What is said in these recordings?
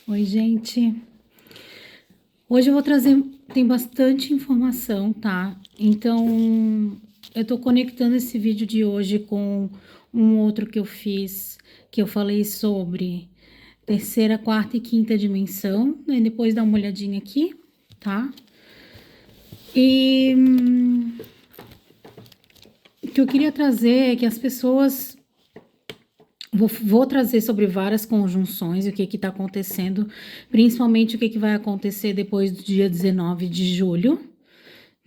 Oi, gente. Hoje eu vou trazer, tem bastante informação, tá? Então, eu tô conectando esse vídeo de hoje com um outro que eu fiz, que eu falei sobre terceira, quarta e quinta dimensão, né? Depois dá uma olhadinha aqui, tá? E o que eu queria trazer é que as pessoas vou trazer sobre várias conjunções e o que está acontecendo, principalmente o que vai acontecer depois do dia 19 de julho,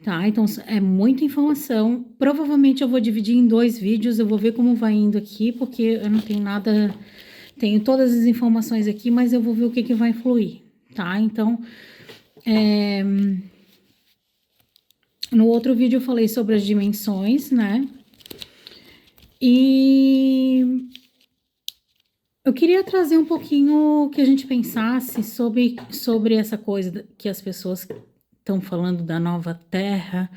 tá? Então é muita informação. Provavelmente eu vou dividir em 2 vídeos, eu vou ver como vai indo aqui, porque eu não tenho nada, tenho todas as informações aqui, mas eu vou ver o que vai fluir, tá? Então, no outro vídeo eu falei sobre as dimensões, né? E eu queria trazer um pouquinho que a gente pensasse sobre essa coisa que as pessoas estão falando da nova terra,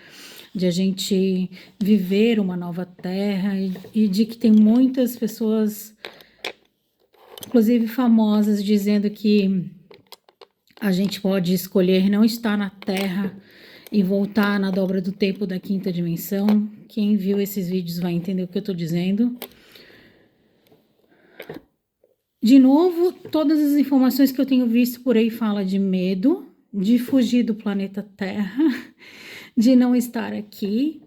de a gente viver uma nova terra e de que tem muitas pessoas, inclusive famosas, dizendo que a gente pode escolher não estar na terra e voltar na dobra do tempo da quinta dimensão. Quem viu esses vídeos vai entender o que eu tô dizendo. De novo, todas as informações que eu tenho visto por aí fala de medo, de fugir do planeta Terra, de não estar aqui,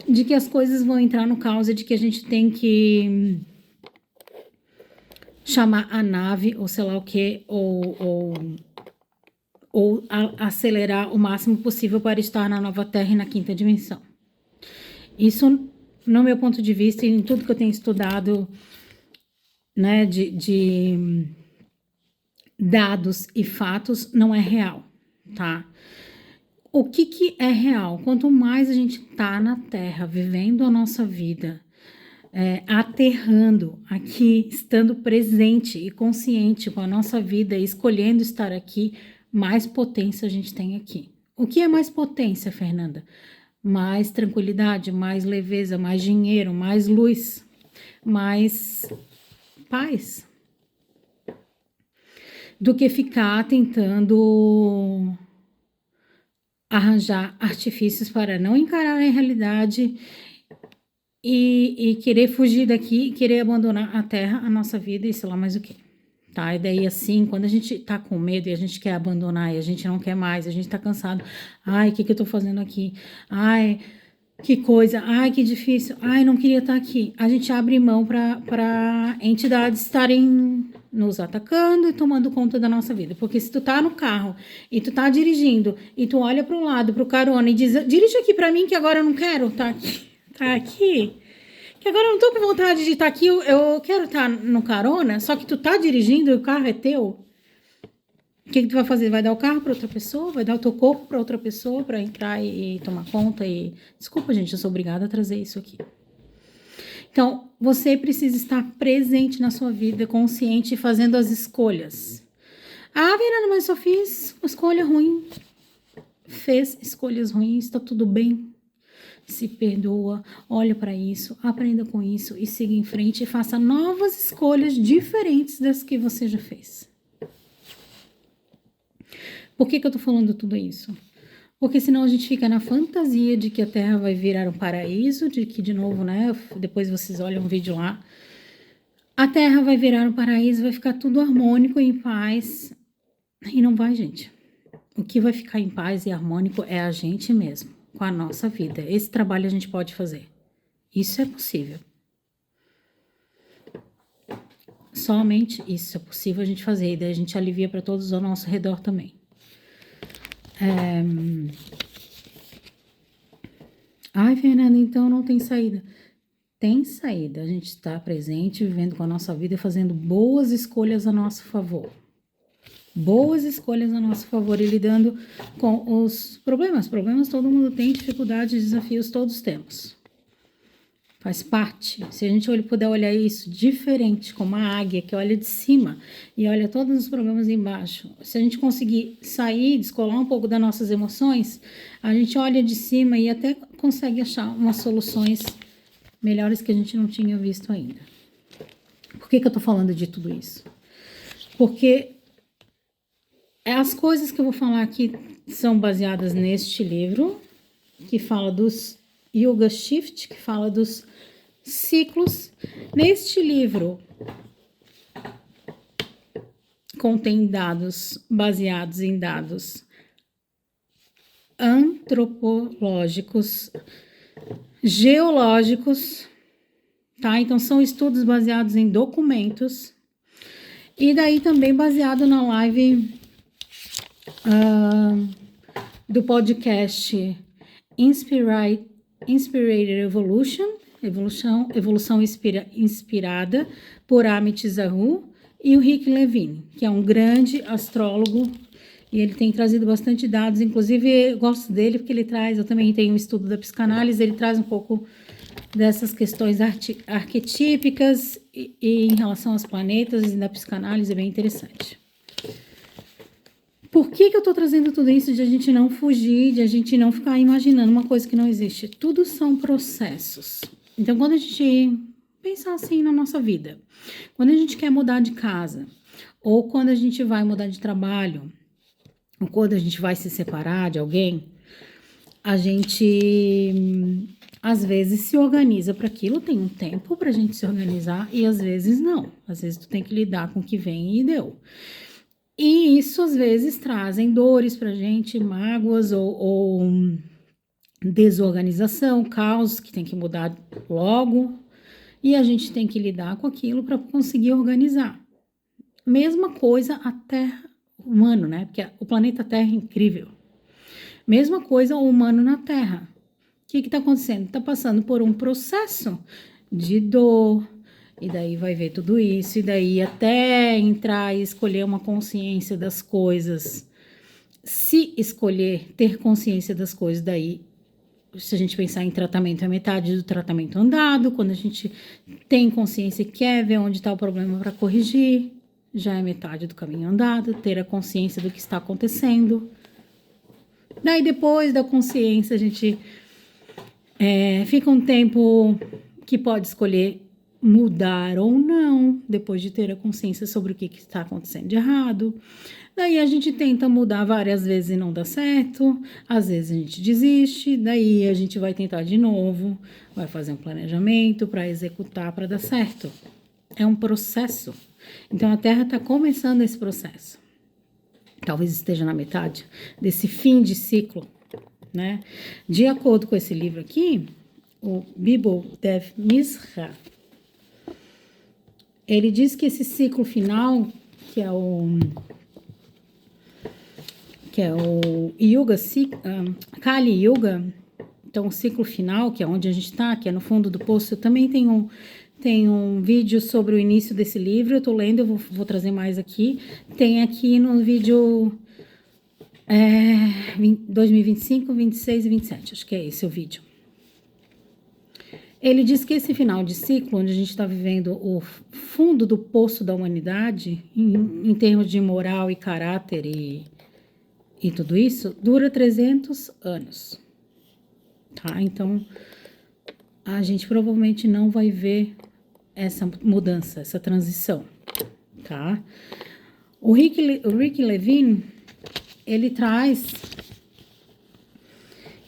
de que as coisas vão entrar no caos e de que a gente tem que chamar a nave, ou sei lá o que, ou acelerar o máximo possível para estar na nova Terra e na quinta dimensão. Isso, no meu ponto de vista, e em tudo que eu tenho estudado, né, de dados e fatos, não é real, tá? O que é real? Quanto mais a gente tá na Terra, vivendo a nossa vida, aterrando aqui, estando presente e consciente com a nossa vida, escolhendo estar aqui, mais potência a gente tem aqui. O que é mais potência, Fernanda? Mais tranquilidade, mais leveza, mais dinheiro, mais luz, mais paz, do que ficar tentando arranjar artifícios para não encarar a realidade e querer fugir daqui, querer abandonar a terra, a nossa vida e sei lá mais o que. Tá? E daí assim, quando a gente tá com medo e a gente quer abandonar e a gente não quer mais, a gente tá cansado, ai, o que eu tô fazendo aqui? Ai, que coisa, ai, que difícil, ai, não queria estar aqui. A gente abre mão para entidades estarem nos atacando e tomando conta da nossa vida. Porque se tu tá no carro e tu tá dirigindo e tu olha para um lado, pro carona e diz, dirige aqui para mim que agora eu não quero tá aqui, que agora eu não tô com vontade de estar aqui, eu quero estar no carona, só que tu tá dirigindo e o carro é teu. O que tu vai fazer? Vai dar o carro para outra pessoa? Vai dar o teu corpo para outra pessoa para entrar e tomar conta? E desculpa, gente, eu sou obrigada a trazer isso aqui. Então, você precisa estar presente na sua vida, consciente, fazendo as escolhas. Ah, Fernanda, mas só fiz uma escolha ruim. Fez escolhas ruins, tá tudo bem. Se perdoa, olha para isso, aprenda com isso e siga em frente e faça novas escolhas diferentes das que você já fez. Por que eu tô falando tudo isso? Porque senão a gente fica na fantasia de que a Terra vai virar um paraíso, de que, de novo, né, depois vocês olham um vídeo lá, a Terra vai virar um paraíso, vai ficar tudo harmônico e em paz, e não vai, gente. O que vai ficar em paz e harmônico é a gente mesmo, com a nossa vida. Esse trabalho a gente pode fazer. Isso é possível. Somente isso é possível a gente fazer, e daí a gente alivia para todos ao nosso redor também. Ai, Fernanda, então não tem saída. Tem saída, a gente está presente, vivendo com a nossa vida e fazendo boas escolhas a nosso favor. Boas escolhas a nosso favor e lidando com os problemas. Problemas todo mundo tem, dificuldades, desafios todos temos. Faz parte. Se a gente puder olhar isso diferente, como a águia que olha de cima e olha todos os problemas embaixo, se a gente conseguir sair, descolar um pouco das nossas emoções, a gente olha de cima e até consegue achar umas soluções melhores que a gente não tinha visto ainda. Por que eu tô falando de tudo isso? Porque As coisas que eu vou falar aqui são baseadas neste livro, que fala dos Yoga Shift, que fala dos ciclos. Neste livro contém dados baseados em dados antropológicos, geológicos, tá? Então são estudos baseados em documentos e daí também baseado na live do podcast Inspired Evolução Inspirada por Amit Zahu e o Rick Levine, que é um grande astrólogo e ele tem trazido bastante dados, inclusive eu gosto dele porque ele traz, eu também tenho um estudo da psicanálise, ele traz um pouco dessas questões arquetípicas e em relação aos planetas e da psicanálise, é bem interessante. Por que eu tô trazendo tudo isso de a gente não fugir, de a gente não ficar imaginando uma coisa que não existe? Tudo são processos. Então, quando a gente pensar assim na nossa vida, quando a gente quer mudar de casa, ou quando a gente vai mudar de trabalho, ou quando a gente vai se separar de alguém, a gente às vezes se organiza para aquilo, tem um tempo pra gente se organizar e às vezes não. Às vezes tu tem que lidar com o que vem e deu. E isso às vezes trazem dores pra gente, mágoas ou desorganização, caos que tem que mudar logo. E a gente tem que lidar com aquilo para conseguir organizar. Mesma coisa a Terra humano, né? Porque o planeta Terra é incrível. Mesma coisa o humano na Terra. O que está acontecendo? Está passando por um processo de dor, e daí vai ver tudo isso, e daí até entrar e escolher uma consciência das coisas, se escolher ter consciência das coisas, daí, se a gente pensar em tratamento, é metade do tratamento andado, quando a gente tem consciência e quer ver onde está o problema para corrigir, já é metade do caminho andado, ter a consciência do que está acontecendo. Daí depois da consciência a gente fica um tempo que pode escolher mudar ou não, depois de ter a consciência sobre o que está acontecendo de errado. Daí a gente tenta mudar várias vezes e não dá certo, às vezes a gente desiste, daí a gente vai tentar de novo, vai fazer um planejamento para executar, para dar certo. É um processo. Então a Terra está começando esse processo. Talvez esteja na metade desse fim de ciclo, né? De acordo com esse livro aqui, o Bibel Dev Mizra, ele diz que esse ciclo final, que é o Yuga, Kali Yuga, então o ciclo final, que é onde a gente está, que é no fundo do poço, eu também tenho um vídeo sobre o início desse livro, eu tô lendo, eu vou trazer mais aqui. Tem aqui no vídeo 2025, 26 e 27, acho que é esse o vídeo. Ele diz que esse final de ciclo, onde a gente está vivendo o fundo do poço da humanidade, em termos de moral e caráter e tudo isso, dura 300 anos, tá? Então, a gente provavelmente não vai ver essa mudança, essa transição, tá? O Rick Levine, ele traz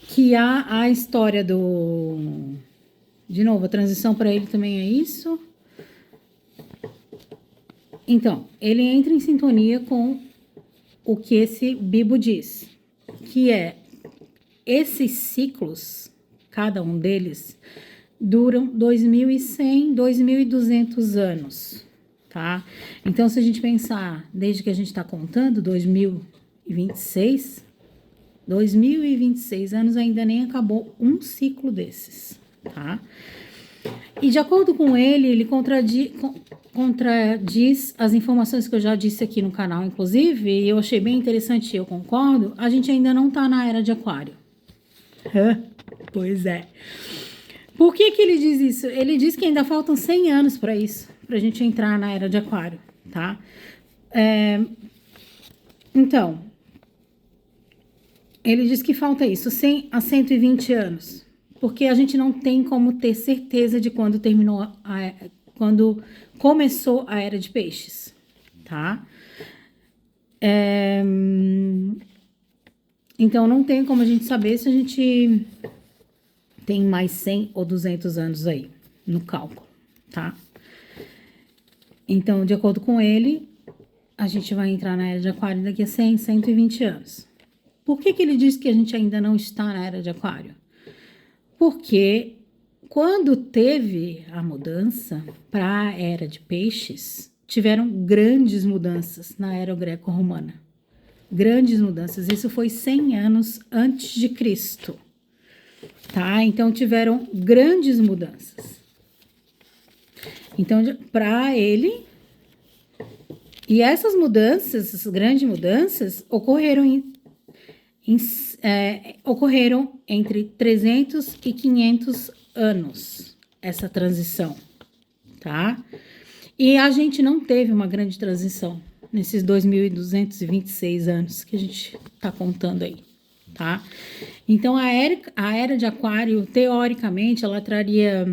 que há a história do... De novo, a transição para ele também é isso. Então, ele entra em sintonia com o que esse Bibo diz, que é esses ciclos, cada um deles, duram 2.100, 2.200 anos, tá? Então, se a gente pensar, desde que a gente está contando, 2026 anos, ainda nem acabou um ciclo desses, tá? E de acordo com ele, ele contradiz as informações que eu já disse aqui no canal, inclusive, e eu achei bem interessante, eu concordo, a gente ainda não tá na era de Aquário. Pois é. Por que ele diz isso? Ele diz que ainda faltam 100 anos para isso, pra gente entrar na era de Aquário, tá? Então, ele diz que falta isso, 100 a 120 anos, porque a gente não tem como ter certeza de quando quando começou a era de peixes, tá? Então, não tem como a gente saber se a gente tem mais 100 ou 200 anos aí no cálculo, tá? Então, de acordo com ele, a gente vai entrar na era de Aquário daqui a 100, 120 anos. Por que que ele diz que a gente ainda não está na era de Aquário? Porque quando teve a mudança para a era de Peixes, tiveram grandes mudanças na era greco-romana. Grandes mudanças. Isso foi 100 anos antes de Cristo, tá? Então, tiveram grandes mudanças. Então, para ele... E essas mudanças, essas grandes mudanças, ocorreram ocorreram entre 300 e 500 anos, essa transição, tá? E a gente não teve uma grande transição nesses 2.226 anos que a gente tá contando aí, tá? Então, a era de Aquário, teoricamente, ela traria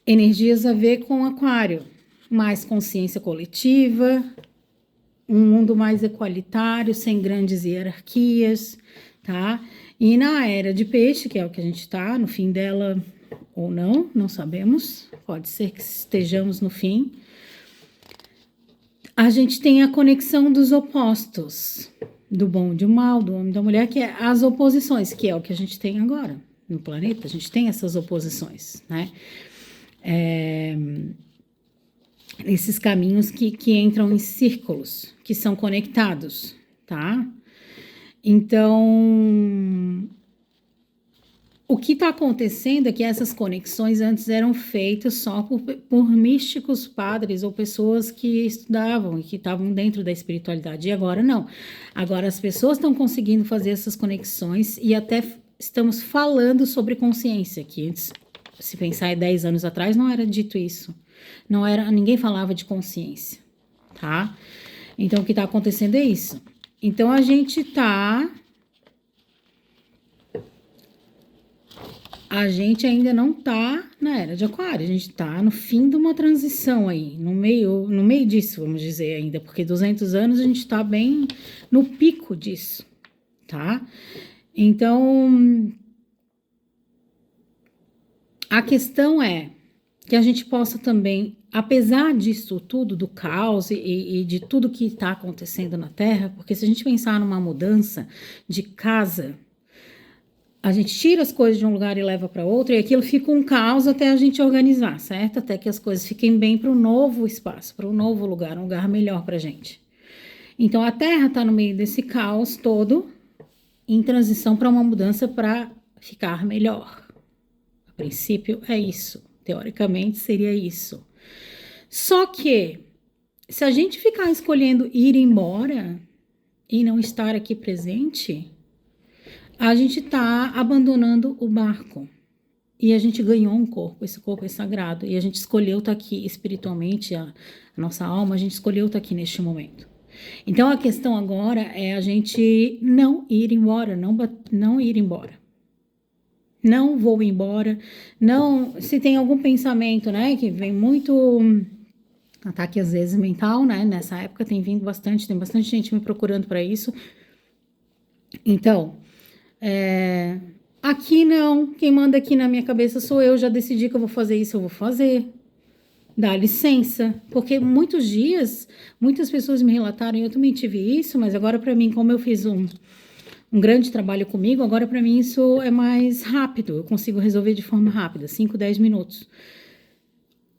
energias a ver com Aquário, mais consciência coletiva, um mundo mais equalitário, sem grandes hierarquias, tá? E na era de Peixe, que é o que a gente tá, no fim dela ou não, não sabemos, pode ser que estejamos no fim, a gente tem a conexão dos opostos, do bom e do mal, do homem e da mulher, que é as oposições, que é o que a gente tem agora no planeta, a gente tem essas oposições, né? Esses caminhos que entram em círculos, que são conectados, tá? Então, o que está acontecendo é que essas conexões antes eram feitas só por místicos, padres ou pessoas que estudavam e que estavam dentro da espiritualidade, e agora não. Agora as pessoas estão conseguindo fazer essas conexões e até estamos falando sobre consciência, que antes, se pensar em 10 anos atrás, não era dito isso. Não era, ninguém falava de consciência, tá? Então, o que tá acontecendo é isso. Então, a gente ainda não tá na era de Aquário, a gente tá no fim de uma transição aí, no meio disso, vamos dizer ainda, porque 200 anos a gente tá bem no pico disso, tá? Então, a questão é que a gente possa também, apesar disso tudo, do caos e de tudo que está acontecendo na Terra, porque se a gente pensar numa mudança de casa, a gente tira as coisas de um lugar e leva para outro, e aquilo fica um caos até a gente organizar, certo? Até que as coisas fiquem bem para um novo espaço, para um novo lugar, um lugar melhor para a gente. Então a Terra está no meio desse caos todo, em transição para uma mudança para ficar melhor. A princípio é isso. Teoricamente seria isso. Só que, se a gente ficar escolhendo ir embora e não estar aqui presente, a gente está abandonando o barco. E a gente ganhou um corpo, esse corpo é sagrado. E a gente escolheu estar aqui espiritualmente, a nossa alma, a gente escolheu estar aqui neste momento. Então a questão agora é a gente não ir embora, não ir embora. Não vou embora, não, se tem algum pensamento, né, que vem muito ataque às vezes mental, né, nessa época tem vindo bastante, tem bastante gente me procurando para isso. Então, aqui não, quem manda aqui na minha cabeça sou eu, já decidi que eu vou fazer isso, eu vou fazer. Dá licença, porque muitos dias, muitas pessoas me relataram, eu também tive isso, mas agora para mim, como eu fiz um grande trabalho comigo, agora para mim isso é mais rápido, eu consigo resolver de forma rápida, 5, 10 minutos.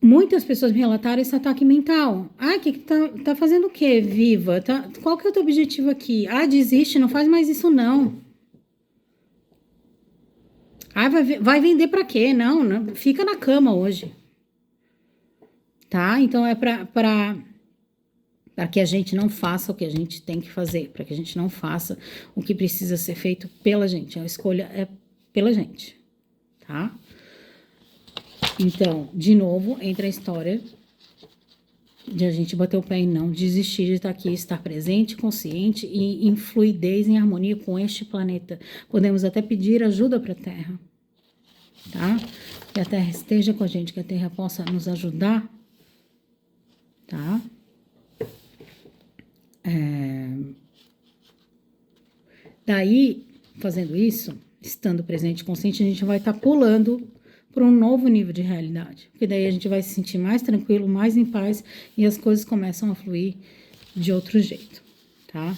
Muitas pessoas me relataram esse ataque mental. Ah, que tá fazendo o quê? Viva? Qual que é o teu objetivo aqui? Ah, desiste, não faz mais isso não. Ah, vai vender para quê? Não, fica na cama hoje. Tá? Então é para que a gente não faça o que a gente tem que fazer, para que a gente não faça o que precisa ser feito pela gente. A escolha é pela gente, tá? Então, de novo, entra a história de a gente bater o pé e não desistir de estar aqui, estar presente, consciente e em fluidez, em harmonia com este planeta. Podemos até pedir ajuda para a Terra, tá? Que a Terra esteja com a gente, que a Terra possa nos ajudar, tá? Daí, fazendo isso, estando presente e consciente, a gente vai estar pulando para um novo nível de realidade. Porque daí a gente vai se sentir mais tranquilo, mais em paz e as coisas começam a fluir de outro jeito, tá?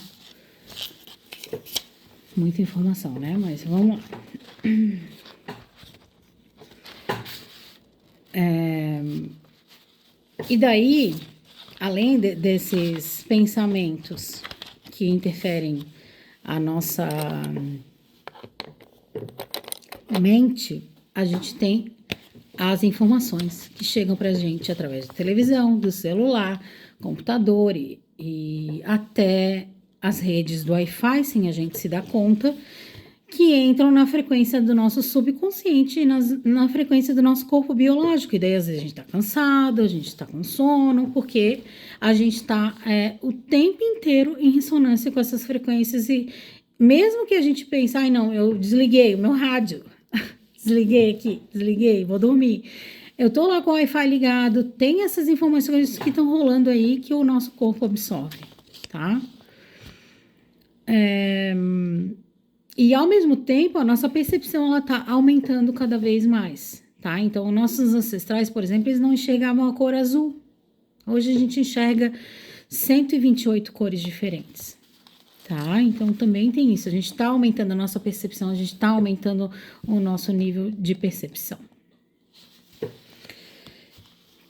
Muita informação, né? Mas vamos lá. E daí, além desses pensamentos que interferem a nossa mente, a gente tem as informações que chegam pra gente através da televisão, do celular, computador e até as redes do Wi-Fi, sem a gente se dar conta, que entram na frequência do nosso subconsciente e na frequência do nosso corpo biológico. E daí, às vezes, a gente tá cansado, a gente tá com sono, porque a gente tá o tempo inteiro em ressonância com essas frequências. E mesmo que a gente pense, ai não, eu desliguei o meu rádio, desliguei, vou dormir. Eu tô lá com o Wi-Fi ligado, tem essas informações que estão rolando aí que o nosso corpo absorve, tá? E ao mesmo tempo, a nossa percepção ela tá aumentando cada vez mais, tá? Então, nossos ancestrais, por exemplo, eles não enxergavam a cor azul. Hoje a gente enxerga 128 cores diferentes, tá? Então, também tem isso. A gente tá aumentando a nossa percepção, a gente tá aumentando o nosso nível de percepção.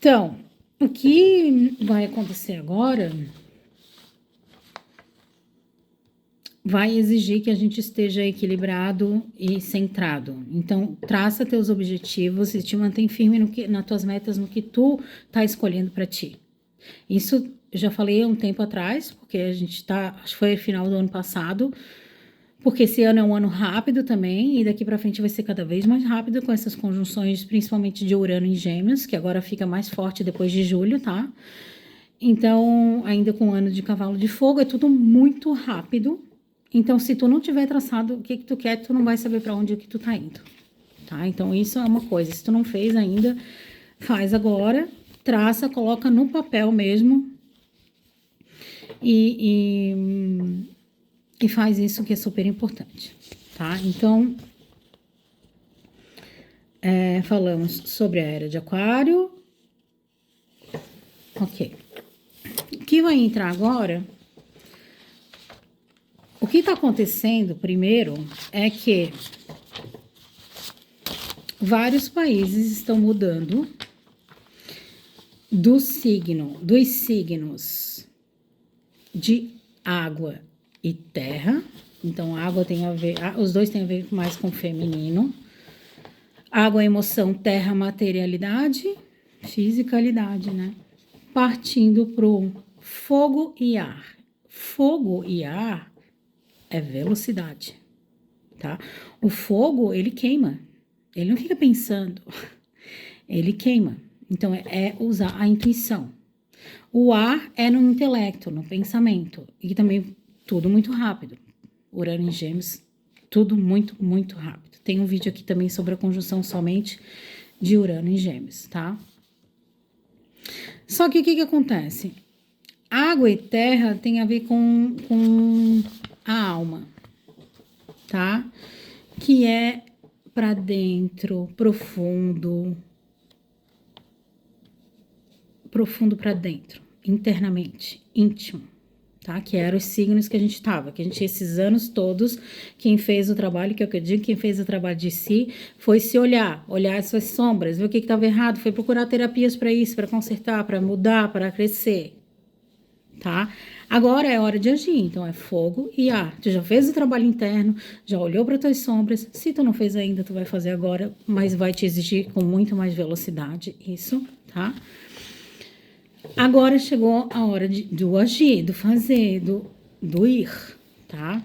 Então, o que vai acontecer agora vai exigir que a gente esteja equilibrado e centrado. Então, traça teus objetivos e te mantém firme nas tuas metas, no que tu tá escolhendo para ti. Isso eu já falei há um tempo atrás, porque a gente tá, acho que foi final do ano passado, porque esse ano é um ano rápido também, e daqui para frente vai ser cada vez mais rápido com essas conjunções, principalmente de Urano em Gêmeos, que agora fica mais forte depois de julho, tá? Então, ainda com o ano de Cavalo de Fogo, é tudo muito rápido. Então, se tu não tiver traçado o que tu quer, tu não vai saber para onde é que tu tá indo, tá? Então, isso é uma coisa. Se tu não fez ainda, faz agora, traça, coloca no papel mesmo e faz isso que é super importante, tá? Então, falamos sobre a Era de Aquário. Ok. O que vai entrar agora... O que está acontecendo, primeiro, é que vários países estão mudando dos signos de água e terra. Então, água tem a ver, os dois têm a ver mais com feminino. Água, emoção, terra, materialidade, fisicalidade, né? Partindo pro fogo e ar. Fogo e ar é velocidade, tá? O fogo, ele queima. Ele não fica pensando. Ele queima. Então, é usar a intuição. O ar é no intelecto, no pensamento. E também tudo muito rápido. Urano em Gêmeos, tudo muito, muito rápido. Tem um vídeo aqui também sobre a conjunção somente de Urano em Gêmeos, tá? Só que o que acontece? Água e terra tem a ver com a alma, tá? Que é para dentro, profundo para dentro, internamente, íntimo, tá? Que eram os signos que a gente tava, que a gente, esses anos todos, quem fez o trabalho, que é o que eu digo, quem fez o trabalho de si, foi se olhar as suas sombras, ver o que estava errado, foi procurar terapias para isso, para consertar, para mudar, para crescer, tá? Agora é hora de agir, então é fogo e ar. Tu já fez o trabalho interno, já olhou para tuas sombras. Se tu não fez ainda, tu vai fazer agora, mas vai te exigir com muito mais velocidade isso, tá? Agora chegou a hora do agir, do fazer, do ir, tá?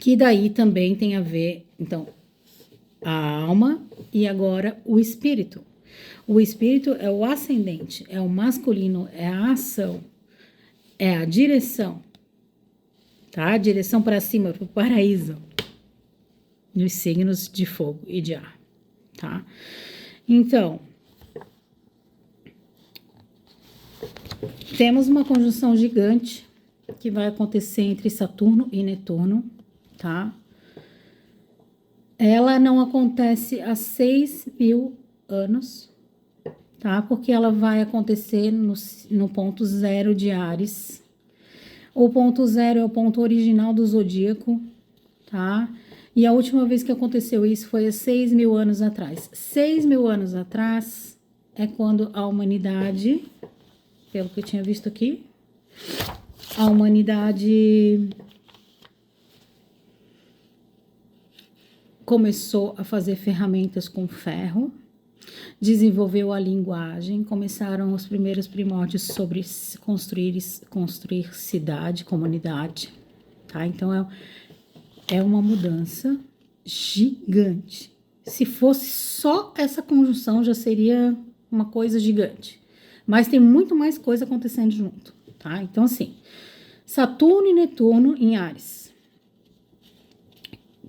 Que daí também tem a ver, então, a alma e agora o espírito. O espírito é o ascendente, é o masculino, é a ação. É a direção, tá? A direção para cima, para o paraíso, nos signos de fogo e de ar, tá? Então, temos uma conjunção gigante que vai acontecer entre Saturno e Netuno, tá? Ela não acontece há 6.000 anos, tá? Porque ela vai acontecer no ponto zero de Áries. O ponto zero é o ponto original do zodíaco, tá? E a última vez que aconteceu isso foi há 6.000 anos atrás. 6.000 anos atrás é quando a humanidade, pelo que eu tinha visto aqui, a humanidade começou a fazer ferramentas com ferro, desenvolveu a linguagem, começaram os primeiros primórdios sobre construir cidade, comunidade, tá? Então é uma mudança gigante. Se fosse só essa conjunção, já seria uma coisa gigante. Mas tem muito mais coisa acontecendo junto, tá? Então, assim, Saturno e Netuno em Áries.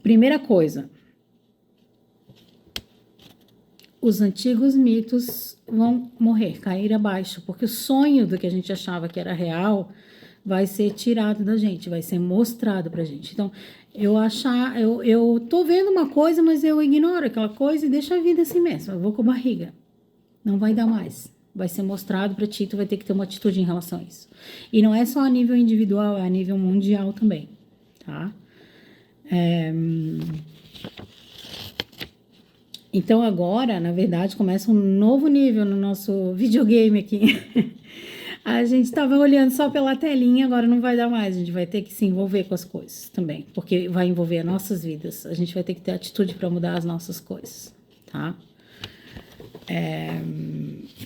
Primeira coisa, os antigos mitos vão morrer, cair abaixo, porque o sonho do que a gente achava que era real vai ser tirado da gente, vai ser mostrado pra gente. Então, eu tô vendo uma coisa, mas eu ignoro aquela coisa e deixo a vida assim mesmo. Eu vou com a barriga. Não vai dar mais. Vai ser mostrado pra ti, tu vai ter que ter uma atitude em relação a isso. E não é só a nível individual, é a nível mundial também, tá? Então agora, na verdade, começa um novo nível no nosso videogame aqui. A gente estava olhando só pela telinha, agora não vai dar mais. A gente vai ter que se envolver com as coisas também, porque vai envolver as nossas vidas. A gente vai ter que ter atitude para mudar as nossas coisas, tá?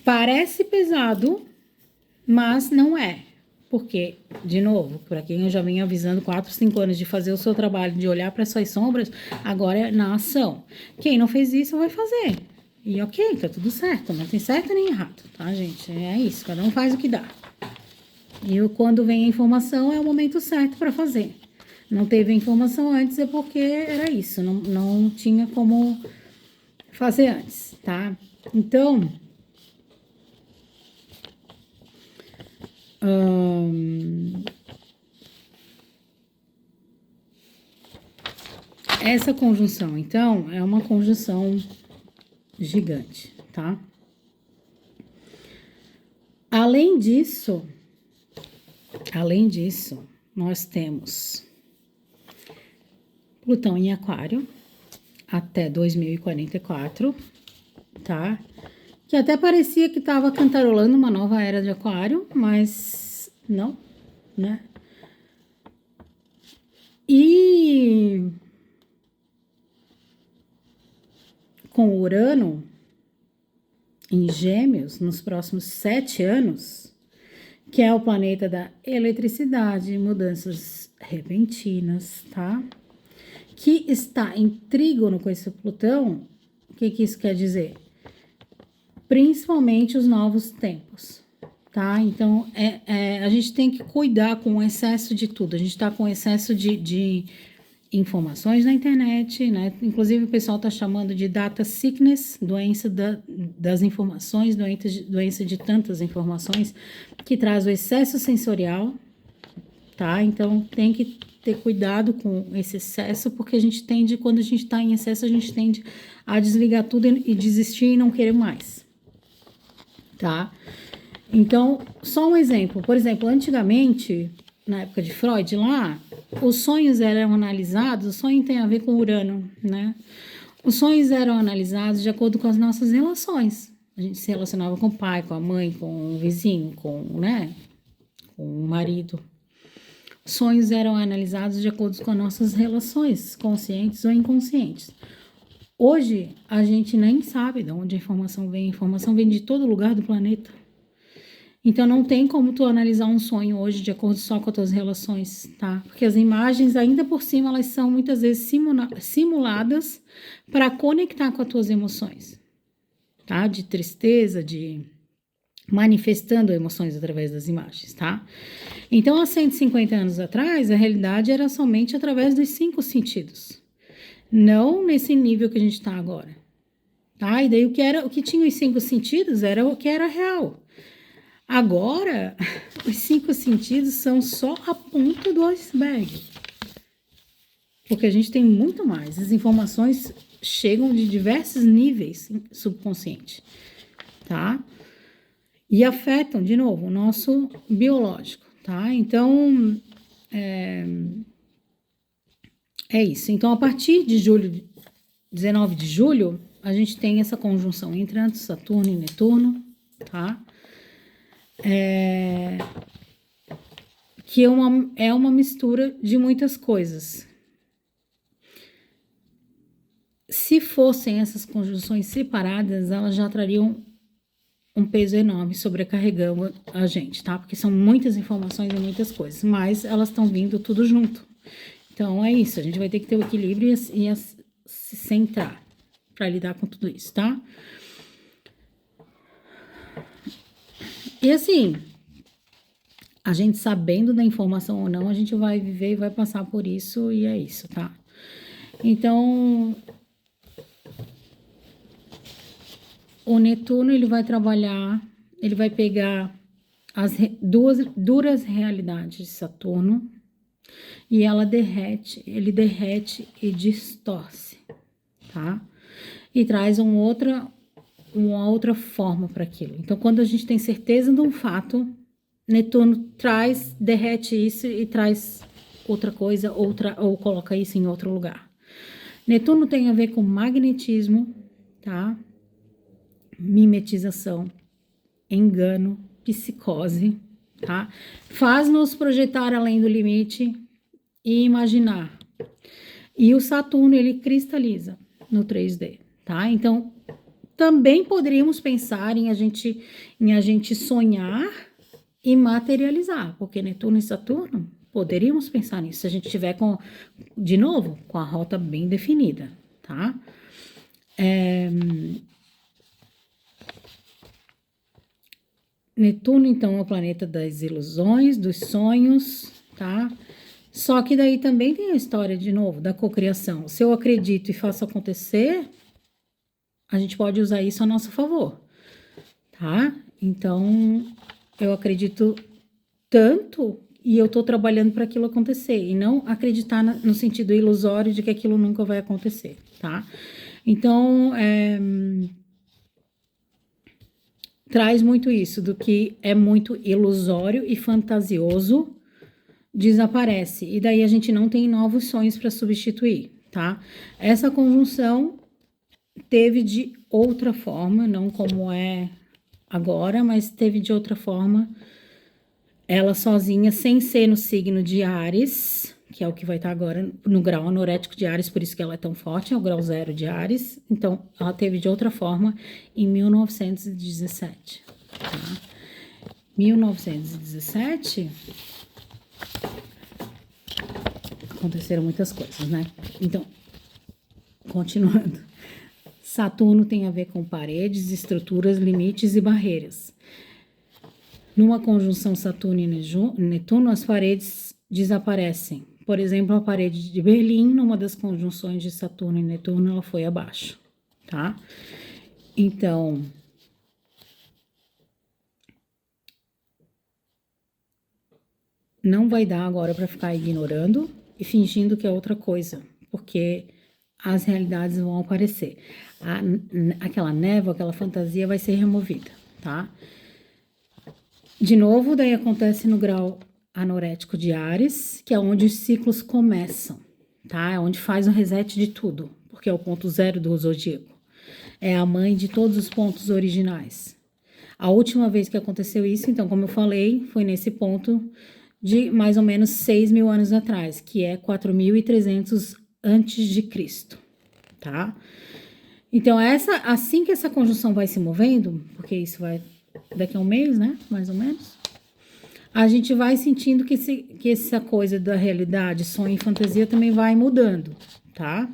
Parece pesado, mas não é. Porque, de novo, para quem eu já venho avisando 4, 5 anos de fazer o seu trabalho, de olhar para suas sombras, agora é na ação. Quem não fez isso vai fazer. E ok, tá tudo certo, não tem certo nem errado, tá, gente? É isso, cada um faz o que dá. E quando vem a informação, é o momento certo para fazer. Não teve a informação antes, é porque era isso, não tinha como fazer antes, tá? Então, essa conjunção, então, é uma conjunção gigante, tá? Além disso, nós temos Plutão em Aquário até 2044, tá? Que até parecia que estava cantarolando uma nova era de Aquário, mas não, né? E com Urano em Gêmeos nos próximos 7 anos, que é o planeta da eletricidade, mudanças repentinas, tá? Que está em trígono com esse Plutão, o que isso quer dizer? Principalmente os novos tempos, tá? Então, a gente tem que cuidar com o excesso de tudo. A gente tá com excesso de informações na internet, né? Inclusive, o pessoal tá chamando de data sickness, doença das informações, doença de tantas informações, que traz o excesso sensorial, tá? Então, tem que ter cuidado com esse excesso, porque a gente tende, quando a gente tá em excesso, a gente tende a desligar tudo e desistir e não querer mais. Tá? Então, só um exemplo. Por exemplo, antigamente, na época de Freud lá, os sonhos eram analisados, o sonho tem a ver com Urano, né? Os sonhos eram analisados de acordo com as nossas relações. A gente se relacionava com o pai, com a mãe, com o vizinho, né? Com o marido. Os sonhos eram analisados de acordo com as nossas relações, conscientes ou inconscientes. Hoje, a gente nem sabe de onde a informação vem de todo lugar do planeta. Então, não tem como tu analisar um sonho hoje de acordo só com as tuas relações, tá? Porque as imagens, ainda por cima, elas são muitas vezes simuladas para conectar com as tuas emoções, tá? De tristeza, manifestando emoções através das imagens, tá? Então, há 150 anos atrás, a realidade era somente através dos 5 sentidos. Não nesse nível que a gente está agora, tá? E daí o que tinha os 5 sentidos era o que era real. Agora, os 5 sentidos são só a ponta do iceberg, porque a gente tem muito mais. As informações chegam de diversos níveis subconsciente, tá? E afetam, de novo, o nosso biológico, tá? Então, é isso. Então, a partir de 19 de julho, a gente tem essa conjunção entre Saturno e Netuno, tá? Que é uma mistura de muitas coisas. Se fossem essas conjunções separadas, elas já trariam um peso enorme, sobrecarregando a gente, tá? Porque são muitas informações e muitas coisas, mas elas estão vindo tudo junto. Então, é isso, a gente vai ter que ter o equilíbrio e se centrar para lidar com tudo isso, tá? E assim, a gente sabendo da informação ou não, a gente vai viver e vai passar por isso, e é isso, tá? Então, o Netuno, ele vai trabalhar, ele vai pegar as duas duras realidades de Saturno, e ele derrete e distorce, tá? E traz uma outra forma para aquilo. Então, quando a gente tem certeza de um fato, Netuno derrete isso e traz outra coisa, ou coloca isso em outro lugar. Netuno tem a ver com magnetismo, tá? Mimetização, engano, psicose, tá? Faz-nos projetar além do limite e imaginar. E o Saturno, ele cristaliza no 3D, tá? Então, também poderíamos pensar em a gente sonhar e materializar, porque Netuno e Saturno, poderíamos pensar nisso, se a gente tiver de novo, com a rota bem definida, tá? Netuno, então, é o planeta das ilusões, dos sonhos, tá? Só que daí também tem a história, de novo, da cocriação. Se eu acredito e faço acontecer, a gente pode usar isso a nosso favor, tá? Então, eu acredito tanto e eu tô trabalhando para aquilo acontecer, e não acreditar no sentido ilusório de que aquilo nunca vai acontecer, tá? Então, traz muito isso, do que é muito ilusório e fantasioso, desaparece, e daí a gente não tem novos sonhos para substituir, tá? Essa conjunção teve de outra forma, não como é agora, mas teve de outra forma, ela sozinha, sem ser no signo de Áries, que é o que vai estar agora no grau anorético de Áries, por isso que ela é tão forte, é o grau 0 de Áries. Então, ela teve de outra forma em 1917, tá? 1917, aconteceram muitas coisas, né? Então, continuando. Saturno tem a ver com paredes, estruturas, limites e barreiras. Numa conjunção Saturno e Netuno, as paredes desaparecem. Por exemplo, a parede de Berlim, numa das conjunções de Saturno e Netuno, ela foi abaixo, tá? Então, não vai dar agora para ficar ignorando e fingindo que é outra coisa, porque as realidades vão aparecer. Aquela névoa, aquela fantasia vai ser removida, tá? De novo, daí acontece no grau anorético de Áries, que é onde os ciclos começam, tá? É onde faz o reset de tudo, porque é o ponto 0 do zodíaco. É a mãe de todos os pontos originais. A última vez que aconteceu isso, então, como eu falei, foi nesse ponto de mais ou menos 6.000 anos atrás, que é 4.300 antes de Cristo, tá? Então, assim que essa conjunção vai se movendo, porque isso vai daqui a um mês, né, mais ou menos, a gente vai sentindo que essa coisa da realidade, sonho e fantasia também vai mudando, tá?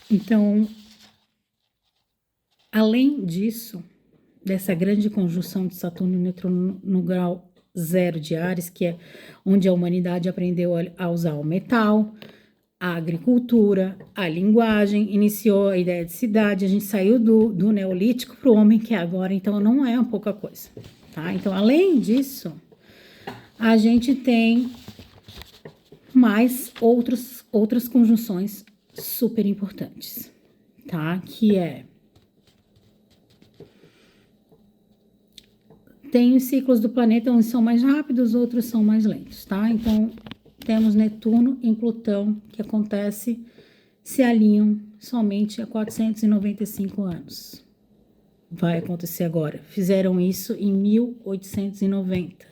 Então, além disso, dessa grande conjunção de Saturno e Netuno no grau 0 de Áries, que é onde a humanidade aprendeu a usar o metal, a agricultura, a linguagem, iniciou a ideia de cidade, a gente saiu do neolítico para o homem que é agora, então não é uma pouca coisa, tá? Então, além disso, a gente tem mais outras conjunções super importantes, tá? Que é... Tem os ciclos do planeta, uns são mais rápidos, outros são mais lentos, tá? Então, temos Netuno em Plutão, que acontece, se alinham somente a 495 anos. Vai acontecer agora. Fizeram isso em 1890.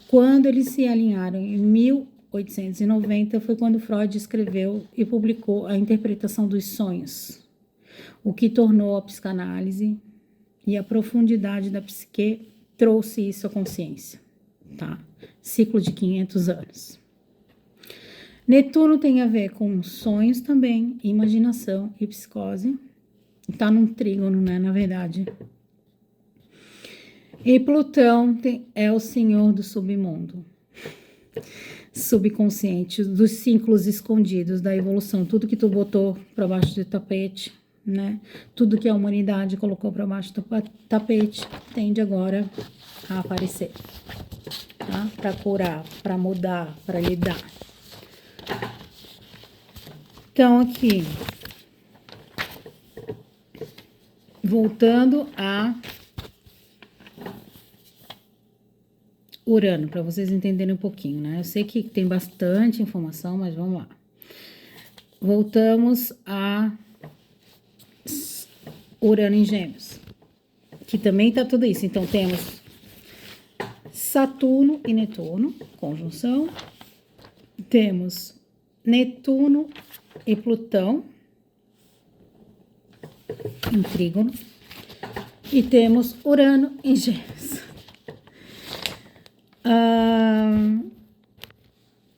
Quando eles se alinharam em 1890, foi quando Freud escreveu e publicou a interpretação dos sonhos, o que tornou a psicanálise e a profundidade da psique trouxe isso à consciência, tá? Ciclo de 500 anos. Netuno tem a ver com sonhos também, imaginação e psicose. Tá num trígono, né, na verdade. E Plutão é o senhor do submundo, subconsciente, dos ciclos escondidos da evolução, tudo que tu botou para baixo do tapete, né? Tudo que a humanidade colocou para baixo do tapete tende agora a aparecer, tá? Para curar, para mudar, para lidar. Então, aqui, voltando a Urano, para vocês entenderem um pouquinho, né? Eu sei que tem bastante informação, mas vamos lá. Voltamos a Urano em Gêmeos, que também tá tudo isso. Então, temos Saturno e Netuno, conjunção. Temos Netuno e Plutão, em trígono. E temos Urano em Gêmeos.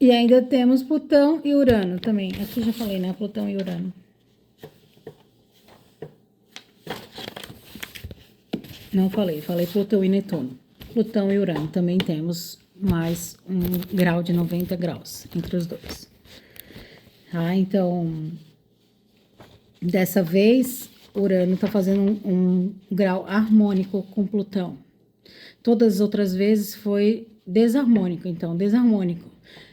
E ainda temos Plutão e Urano também. Aqui já falei, né? Plutão e Urano. Não falei Plutão e Netuno. Plutão e Urano também temos mais um grau de 90 graus entre os dois. Tá? Então, dessa vez, Urano está fazendo um grau harmônico com Plutão. Todas as outras vezes foi desarmônico, então, desarmônico.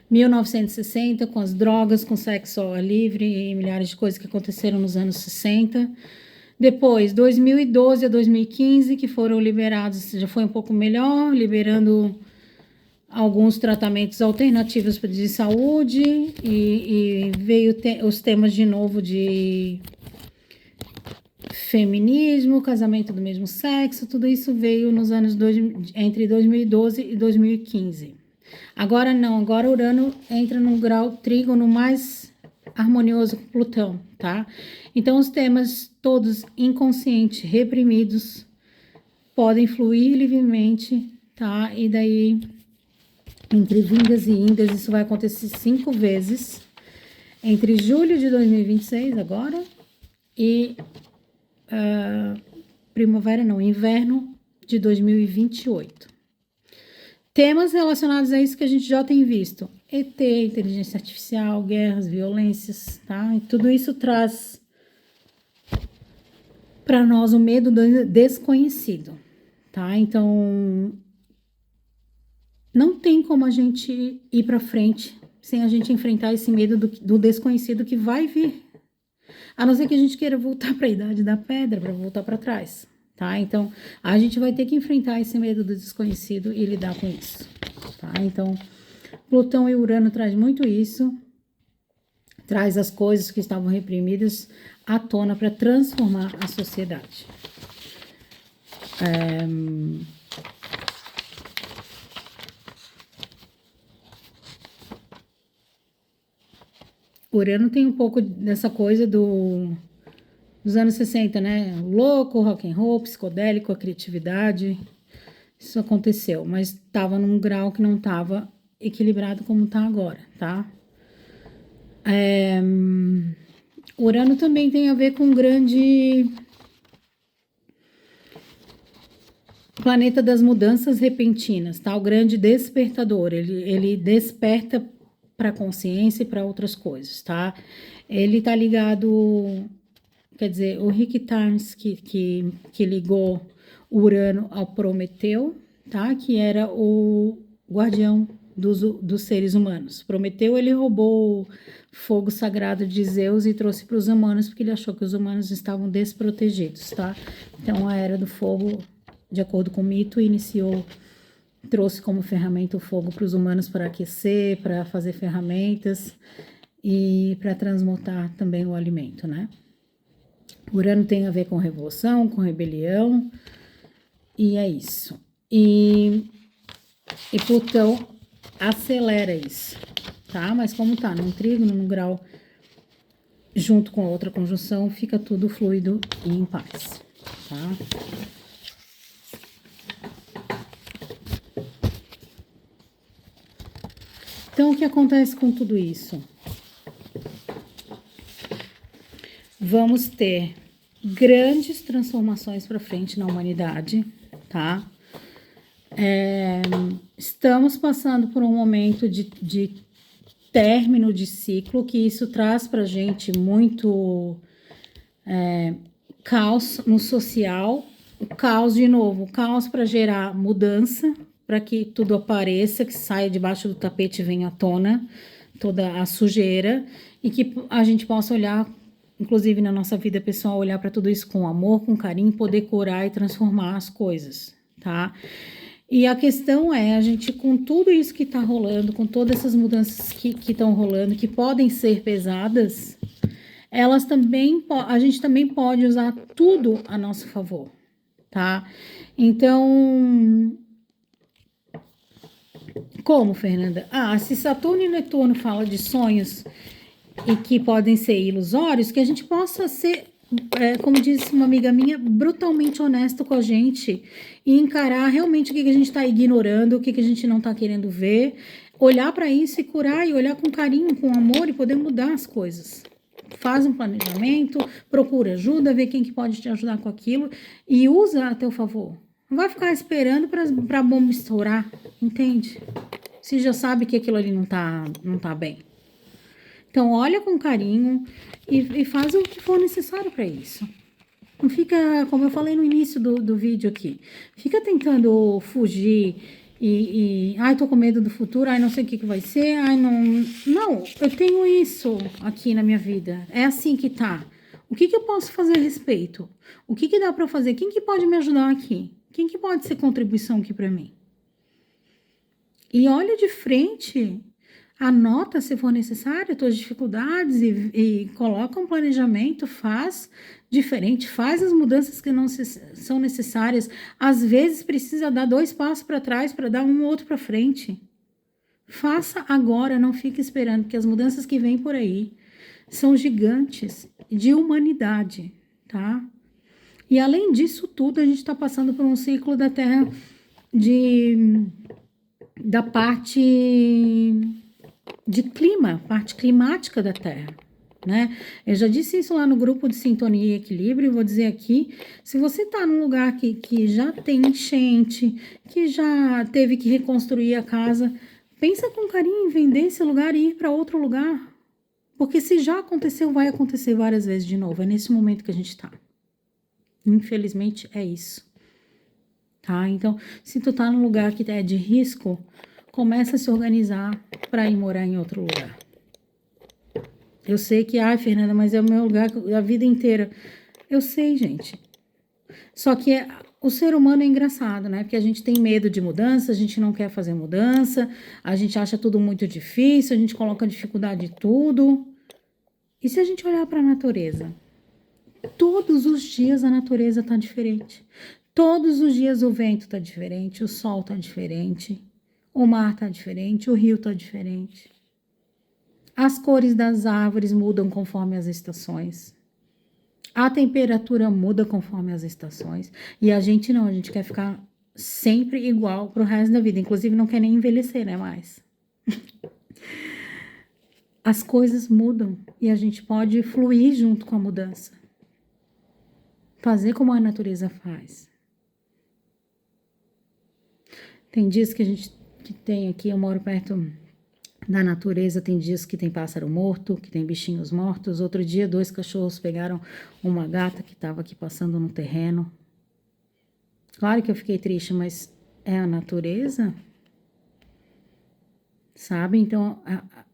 1960, com as drogas, com sexo ao ar livre e milhares de coisas que aconteceram nos anos 60. Depois, 2012 a 2015, que foram liberados, já foi um pouco melhor, liberando alguns tratamentos alternativos de saúde e veio os temas de novo de feminismo, casamento do mesmo sexo, tudo isso veio nos anos entre 2012 e 2015. Agora não, agora Urano entra num grau trígono mais harmonioso com Plutão, tá? Então, os temas todos inconscientes, reprimidos, podem fluir livremente, tá? E daí, entre vindas e indas, isso vai acontecer 5 vezes, entre julho de 2026, agora, e inverno de 2028. Temas relacionados a isso que a gente já tem visto. ET, inteligência artificial, guerras, violências, tá? E tudo isso traz para nós o medo do desconhecido, tá? Então, não tem como a gente ir para frente sem a gente enfrentar esse medo do desconhecido que vai vir. A não ser que a gente queira voltar para a idade da pedra, para voltar para trás, tá? Então, a gente vai ter que enfrentar esse medo do desconhecido e lidar com isso, tá? Então, Plutão e Urano traz muito isso, traz as coisas que estavam reprimidas à tona para transformar a sociedade. Urano tem um pouco dessa coisa dos anos 60, né? Louco, rock and roll, psicodélico, a criatividade. Isso aconteceu, mas estava num grau que não estava equilibrado como está agora, tá? Urano também tem a ver com um grande planeta das mudanças repentinas, tá? O grande despertador, ele desperta para consciência e para outras coisas, tá? Ele tá ligado, quer dizer, o Rick Tarns que ligou o Urano ao Prometeu, tá? Que era o guardião dos seres humanos. Prometeu, ele roubou o fogo sagrado de Zeus e trouxe para os humanos, porque ele achou que os humanos estavam desprotegidos, tá? Então, a Era do Fogo, de acordo com o mito, trouxe como ferramenta o fogo para os humanos para aquecer, para fazer ferramentas e para transmutar também o alimento, né? Urano tem a ver com revolução, com rebelião, e é isso. E Plutão acelera isso, tá? Mas como tá num trígono, num grau, junto com outra conjunção, fica tudo fluido e em paz, tá? Então, o que acontece com tudo isso? Vamos ter grandes transformações para frente na humanidade, tá? Estamos passando por um momento de término de ciclo, que isso traz para gente muito caos no social, o caos de novo, o caos para gerar mudança, para que tudo apareça, que saia debaixo do tapete e venha à tona toda a sujeira e que a gente possa olhar, inclusive na nossa vida pessoal, olhar para tudo isso com amor, com carinho, poder curar e transformar as coisas, tá? E a questão é, a gente com tudo isso que tá rolando, com todas essas mudanças que estão rolando, que podem ser pesadas, elas também, a gente também pode usar tudo a nosso favor, tá? Então, como, Fernanda? Se Saturno e Netuno falam de sonhos e que podem ser ilusórios, que a gente possa ser, como disse uma amiga minha, brutalmente honesto com a gente e encarar realmente o que a gente está ignorando, o que a gente não está querendo ver, olhar para isso e curar e olhar com carinho, com amor e poder mudar as coisas. Faz um planejamento, procura ajuda, vê quem que pode te ajudar com aquilo e usa a teu favor. Não vai ficar esperando para a bomba estourar, entende? Você já sabe que aquilo ali não tá bem. Então, olha com carinho e faz o que for necessário para isso. Não fica, como eu falei no início do vídeo aqui, fica tentando fugir ai, tô com medo do futuro, ai, não sei o que vai ser, ai, não, eu tenho isso aqui na minha vida, é assim que tá. O que eu posso fazer a respeito? O que dá para fazer? Quem que pode me ajudar aqui? Quem que pode ser contribuição aqui para mim? E olha de frente, anota se for necessário as tuas dificuldades e coloca um planejamento, faz diferente, faz as mudanças que não são necessárias. Às vezes precisa dar 2 passos para trás para dar um outro para frente. Faça agora, não fique esperando, porque as mudanças que vêm por aí são gigantes de humanidade, tá? E além disso tudo, a gente está passando por um ciclo da Terra da parte de clima, parte climática da Terra, né? Eu já disse isso lá no grupo de Sintonia e Equilíbrio e vou dizer aqui, se você tá num lugar que já tem enchente, que já teve que reconstruir a casa, pensa com carinho em vender esse lugar e ir para outro lugar, porque se já aconteceu, vai acontecer várias vezes de novo, é nesse momento que a gente tá. Infelizmente, é isso. Tá? Então, se tu tá num lugar que é de risco, começa a se organizar para ir morar em outro lugar. Eu sei que, Fernanda, mas é o meu lugar a vida inteira. Eu sei, gente. Só que o ser humano é engraçado, né? Porque a gente tem medo de mudança, a gente não quer fazer mudança, a gente acha tudo muito difícil, a gente coloca dificuldade em tudo. E se a gente olhar para a natureza? Todos os dias a natureza tá diferente. Todos os dias o vento tá diferente, o sol tá diferente, o mar tá diferente, o rio tá diferente. As cores das árvores mudam conforme as estações. A temperatura muda conforme as estações. E a gente não, a gente quer ficar sempre igual pro resto da vida. Inclusive não quer nem envelhecer, né, mais. As coisas mudam e a gente pode fluir junto com a mudança. Fazer como a natureza faz. Tem dias que a gente tem aqui, eu moro perto da natureza. Tem dias que tem pássaro morto, que tem bichinhos mortos. Outro dia, 2 cachorros pegaram uma gata que estava aqui passando no terreno. Claro que eu fiquei triste, mas é a natureza, sabe? Então,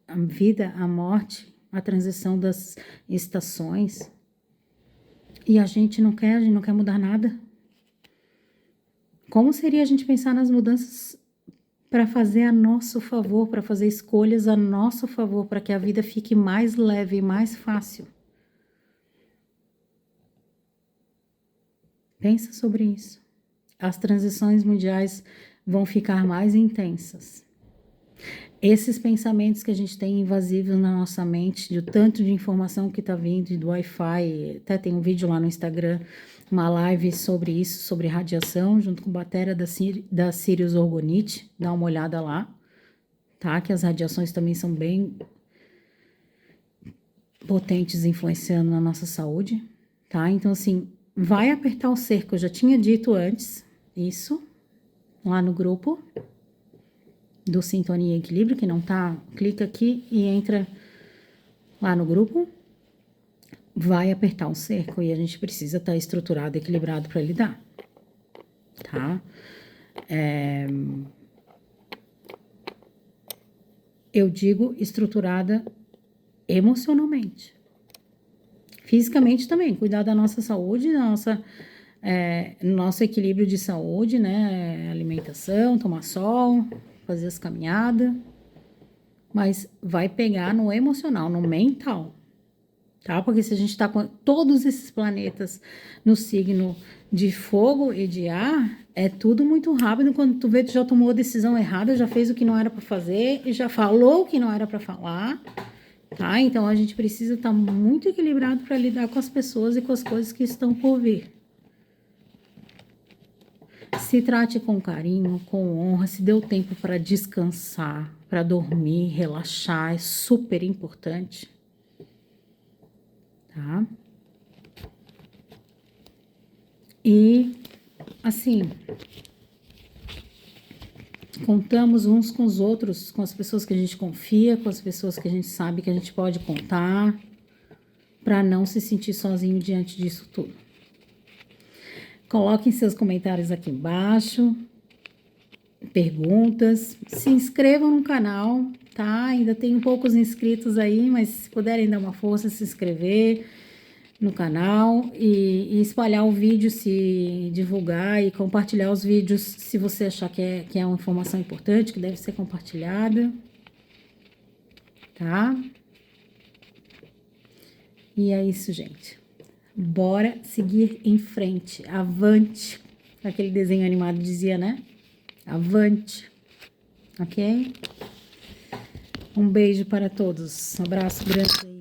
a vida, a morte, a transição das estações. E a gente não quer mudar nada. Como seria a gente pensar nas mudanças para fazer a nosso favor, para fazer escolhas a nosso favor, para que a vida fique mais leve e mais fácil? Pensa sobre isso. As transições mundiais vão ficar mais intensas. Esses pensamentos que a gente tem invasivos na nossa mente, de tanto de informação que tá vindo, do Wi-Fi, até tem um vídeo lá no Instagram, uma live sobre isso, sobre radiação, junto com bateria da Sirius Orgonite, dá uma olhada lá, tá? Que as radiações também são bem potentes, influenciando na nossa saúde, tá? Então, assim, vai apertar o cerco, eu já tinha dito antes isso, lá no grupo do Sintonia e Equilíbrio, que não tá, clica aqui e entra lá no grupo. Vai apertar um cerco e a gente precisa estar estruturado, equilibrado para lidar, tá? Eu digo estruturada emocionalmente. Fisicamente também, cuidar da nossa saúde, nosso equilíbrio de saúde, né? Alimentação, tomar sol, fazer as caminhadas. Mas vai pegar no emocional, no mental, tá? Porque se a gente tá com todos esses planetas no signo de fogo e de ar, é tudo muito rápido. Quando tu vê, tu já tomou a decisão errada, já fez o que não era para fazer e já falou o que não era para falar, tá? Então a gente precisa estar muito equilibrado para lidar com as pessoas e com as coisas que estão por vir. Se trate com carinho, com honra, se dê o tempo para descansar, para dormir, relaxar, é super importante, tá? E, assim, contamos uns com os outros, com as pessoas que a gente confia, com as pessoas que a gente sabe que a gente pode contar, para não se sentir sozinho diante disso tudo. Coloquem seus comentários aqui embaixo, perguntas, se inscrevam no canal, tá? Ainda tem poucos inscritos aí, mas se puderem dar uma força, se inscrever no canal e espalhar o vídeo, se divulgar e compartilhar os vídeos se você achar que é uma informação importante, que deve ser compartilhada, tá? E é isso, gente. Bora seguir em frente, avante. Aquele desenho animado dizia, né? Avante, ok? Um beijo para todos, um abraço grande aí.